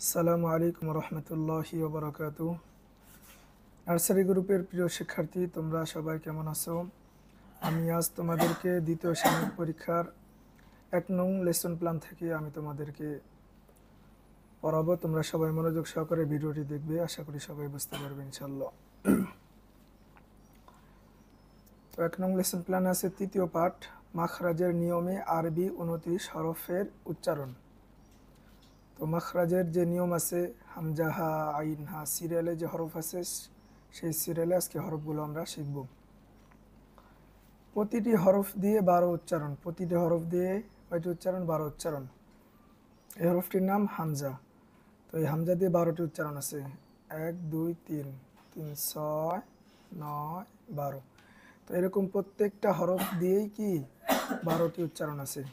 আসসালামু আলাইকুম রহমতুল্লাহি ওবরাকাতু। নার্সারি গ্রুপের প্রিয় শিক্ষার্থী, তোমরা সবাই কেমন আছো? আমি আজ তোমাদেরকে দ্বিতীয় সাময়িক পরীক্ষার 1 নং লেসন প্ল্যান থেকে আমি তোমাদেরকে পড়াবো। তোমরা সবাই মনোযোগ সহকারে ভিডিওটি দেখবে, আশা করি সবাই বুঝতে পারবে ইনশাল্লাহ। তো 1 নং লেসন প্ল্যান আছে তৃতীয় পাঠ, মাখরাজের নিয়মে আরবি 29 হরফের উচ্চারণ। তো মাখরাজের যে নিয়ম আছে, হামজা, হা, আইন, হা সিরিয়ালে যে হরফ আছে, সেই সিরিয়ালে আজকে হরফগুলো আমরা শিখব। প্রতিটি হরফ দিয়ে 12 উচ্চারণ, প্রতিটি হরফ দিয়ে কয়টি উচ্চারণ? 12 উচ্চারণ। এই হরফটির নাম হামজা। তো এই হামজা দিয়ে 12টি উচ্চারণ আছে, 1 2 3 3 6 9 12। তো এরকম প্রত্যেকটা হরফ দিয়েই কি 12টি উচ্চারণ আছে।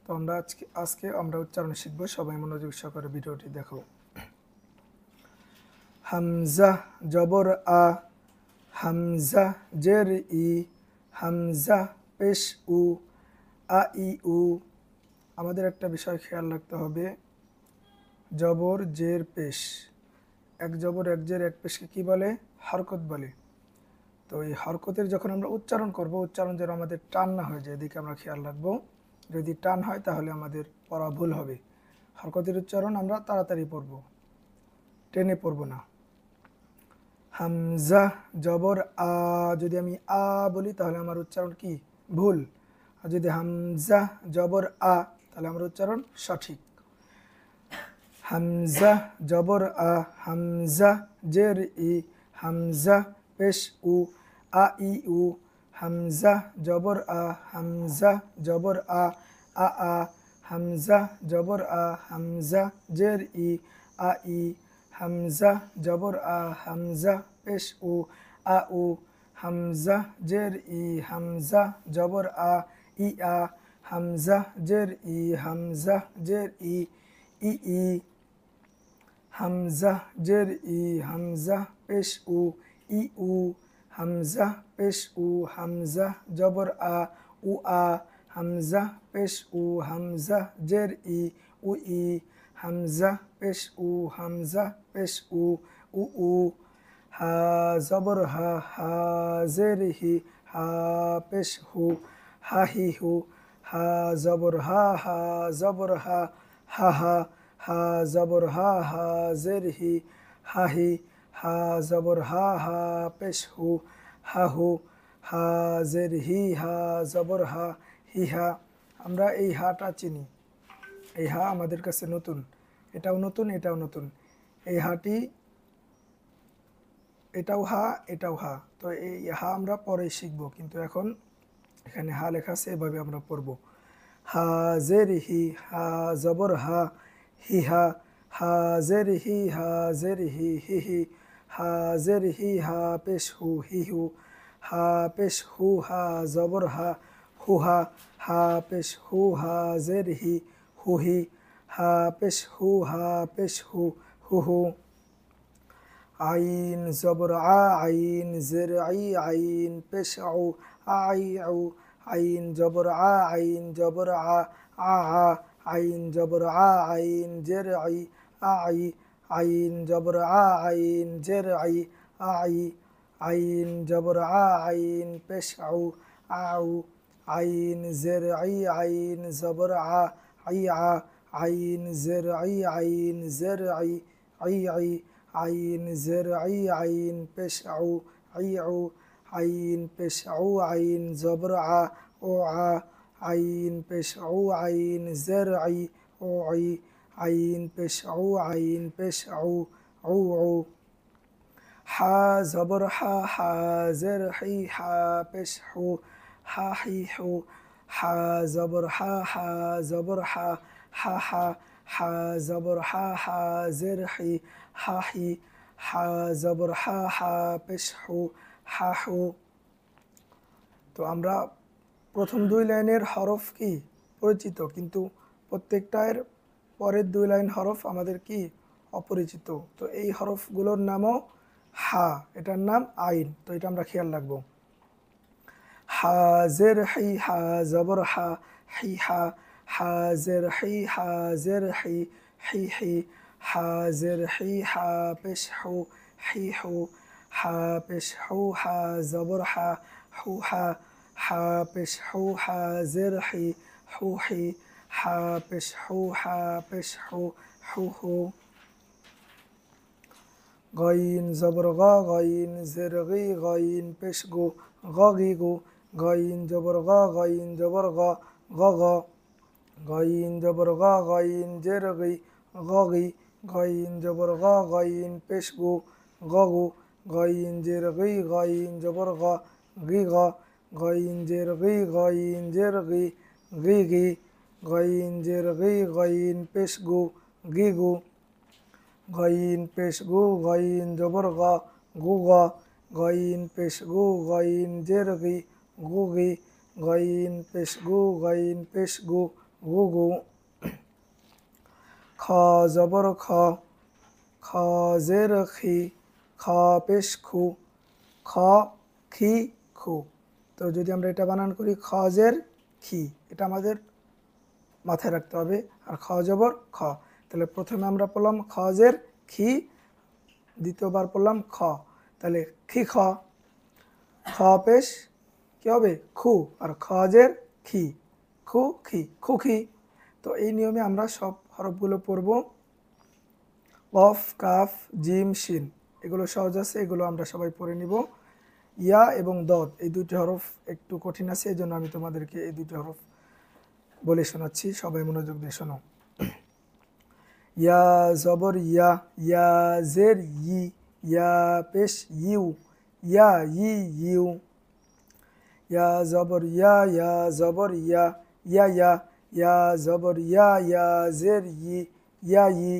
তো আমরা আজকে আমরা উচ্চারণ শিখবো, সবাই মনোযোগ সহকারে ভিডিওটি দেখো। হামজা জবর আ, হামজা জের ই, হামজা পেশ উ, আ ই উ। আমাদের একটা বিষয় খেয়াল রাখতে হবে, জবর জের পেশ, এক জবর এক জের এক পেশকে কি বলে? হরকত বলে। তো এই হরকতের যখন আমরা উচ্চারণ করব, উচ্চারণ যেন আমাদের টান না হয়ে যায়, এদিকে আমরা খেয়াল রাখবো। যদি টান হয় তাহলে আমাদের পড়া ভুল হবে। হরকতের উচ্চারণ আমরা তাড়াতাড়ি পড়ব, টেনে পড়ব না। হামজা জবর আ, যদি আমি আ বলি তাহলে আমার উচ্চারণ কি? ভুল। আর যদি হামজা জবর আ, তাহলে আমার উচ্চারণ সঠিক। হামজা জবর আ, হামজা জের ই, হামজা পেশ উ, আ ই উ। হামজা জবর আ, হামজা জবর আ, আ আ। হামজা জবর আ, হামজা জের ই, আ ই। হামজা জবর আ, হামজা পেশ উ, আ উ। হামজা জের ই, হামজা জবর আ, ই আ। হামজা জের ই, হামজা জের ই, ই ই। হামজা জের ই, হামজা পেশ উ, ই উ। হামজা পেশ উ, হামজা জবর আ, উ আ। হামজা পেশ উ, হামজা জের ই, উ ই। হামজা পেশ উ, হামজা পেশ উ, উ উ। হা জবর হা, হা জের হি, হা পেশ হু, হা হি হু। হা জবর হা, হা জবর হা, হা হা। হা জবর হা, হা জের হি, হা হি। হা জবর হা, হা পেশ হু, হা হু। হা জের হি, হা জবর হা, হি হা। আমরা এই হাটা চিনি, এই হা আমাদের কাছে নতুন, এটাও নতুন, এটাও নতুন। এই হাটি, এটাও হা, এটাও হা। তো এই হা আমরা পরে শিখবো, কিন্তু এখন এখানে হা লেখা আছে, এভাবে আমরা পড়ব। হা জের হি, হা জবর হা, হি হা। হা জের হি, হা জের হি, হি হি। হা জের হি, হা পেশ হু, হি হু। হা পেশ হু, হা জবর হা, হু হা। হা পেশ হু, হা জের হি, হু হি। হা পেশ হু, হা পেশ হু, হু হু। আইন জবর আ, আইন জের আই, আইন পেশ আউ, আই আউ। আইন জবর আ, আইন জবর আ, আ আ। আইন জবর আ, আইন জের আই, আই। আইন জবর আ, আইন জের আই, আই। আইন জবর আ, আইন পেশ আউ, আউ। আইন জের আই, আইন জবর আ, আই আ। আইন জের আই, আইন জের আই, আই আই। আইন জের আই, আইন পেশ আউ, আই আউ। আইন পেশ আউ, আইন জবর আ, ও আ। আইন পেশ আউ, আইন জের আই, ও আই। আইন পেশ আউ, আইন পেশ আউ, ও ও। হা জবর হা, হা জের হি, হা পেশ হু, হা হি হু। হা জবর হা, হা জবর হা, হা হা। হা জবর হা, হা জের হি, হা হি। হা জবর হা, হা পেশ হু, হা হু। তো আমরা প্রথম 2 লাইনের হরফ কি পরিচিত, কিন্তু প্রত্যেকটার পরের 2 লাইন হরফ আমাদের কি অপরিচিত। তো এই হরফগুলোর নামও হা, এটার নাম আইন। তো এটা আমরা খেয়াল রাখবো। হা জের হি, হা জবর হা, হি হা। حازر حي حازر حي حي حي حازر حي حابش حو حي حو حابش حو حزبر حو حابش حو حازر حي حو حي حابش حو حابش حو حو غين زبر غا غين زرغي غين بشغو غاغي غو غين جبر غا غين جبر غا غا غين جبر غا غين جرغي غاغي غين جبر غا غين بشغو غاغو غين جرغي غين جبر غا غيغا غين جرغي غين جرغي غيغي غين جرغي غين بشغو غيغو غين بشغو غين جبر غا غوغا غين بشغو غين جرغي غوغي غين بشغو غين بشغو غوغو خا زبر خا خا زر خي খা পেশ খু খ খি খু। তো যদি আমরা এটা বানান করি খজের খি, এটা আমাদের মাথায় রাখতে হবে। আর খ জবর খ, তাহলে প্রথমে আমরা পড়লাম খজের খি, দ্বিতীয়বার পড়লাম খ, তাহলে খি খ, খ পেশ কি হবে খু, আর খজের খি খু খি খুখি। তো এই নিয়মে আমরা সব হরফগুলো পড়ব। কফ কাফ জিম শিন এগুলো সহজ আছে, এগুলো আমরা সবাই পড়ে নিব। ইয়া এবং দদ এই দুটি হরফ একটু কঠিন আছে, এই জন্য আমি তোমাদেরকে এই দুটি হরফ বলে শোনাচ্ছি, সবাই মনোযোগ দিয়ে শোনো। ইয়া জবর ইয়া, ইয়া জের ই, ইয়া পেশ ইউ, ইয়া ই ইউ। ইয়া জবর ইয়া, ইয়া জবর ইয়া, ইয়া ইয়া, ইয়া জবর ইয়া, ইয়া জের ই, ইয়া ই।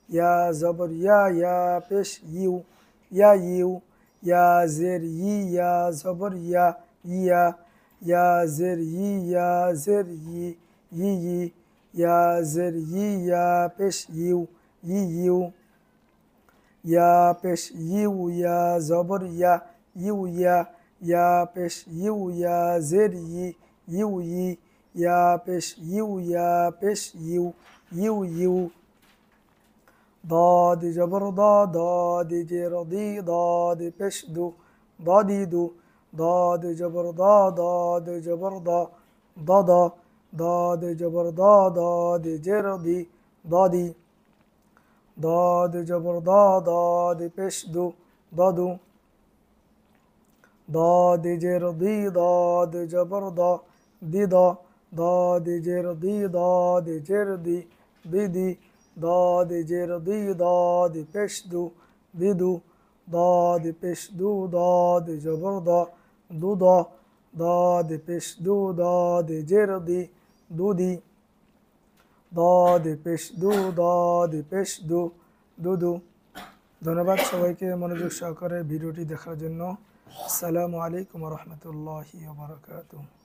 ইয়া জবর ইয়া, ইয়া পেশ ইউ, ইয়া ইউ। ইয়া জের ই, ইয়া জবর ইয়া, ইয়া। ইয়া জের ই, ইয়া জের ই, ই ই। ইয়া জের ই, ইয়া পেশ ইউ, ই ইউ। ইয়া পেশ ইউ, ইয়া জবর ইয়া, ইউ ইয়া। ইয়া পেশ ইউ, ইয়া জের ই, ইউ ই। ইয়া পেশ ইউ, ইয়া পেশ ইউ, ইউ ইউ। ضاد جبر ضا ضاد جر ضي ضاد পেশ দু ضادي দু। ضاد جبر ضا ضاد جبر ضا ضا ضاد جبر ضا ضاد جر ضي ضادي। ضاد جبر ضا ضاد পেশ দু ضدو। ضاد جر ضي ضاد جبر ضا ضي ضا ضاد جر ضي ضاد جر ضي ضي ضاد جر ضي ضاد পেশ দু ضدو। ضاد পেশ দু ضاد جبر ضا ضا ضاد পেশ দু ضاد جر ضي ضدي। ضاد পেশ দু ضاد পেশ দু দুদু। ধন্যবাদ সবাইকে মনোযোগ সহকারে ভিডিওটি দেখার জন্য। আসসালামু আলাইকুম ওয়া রাহমাতুল্লাহি ওয়া বারাকাতুহু।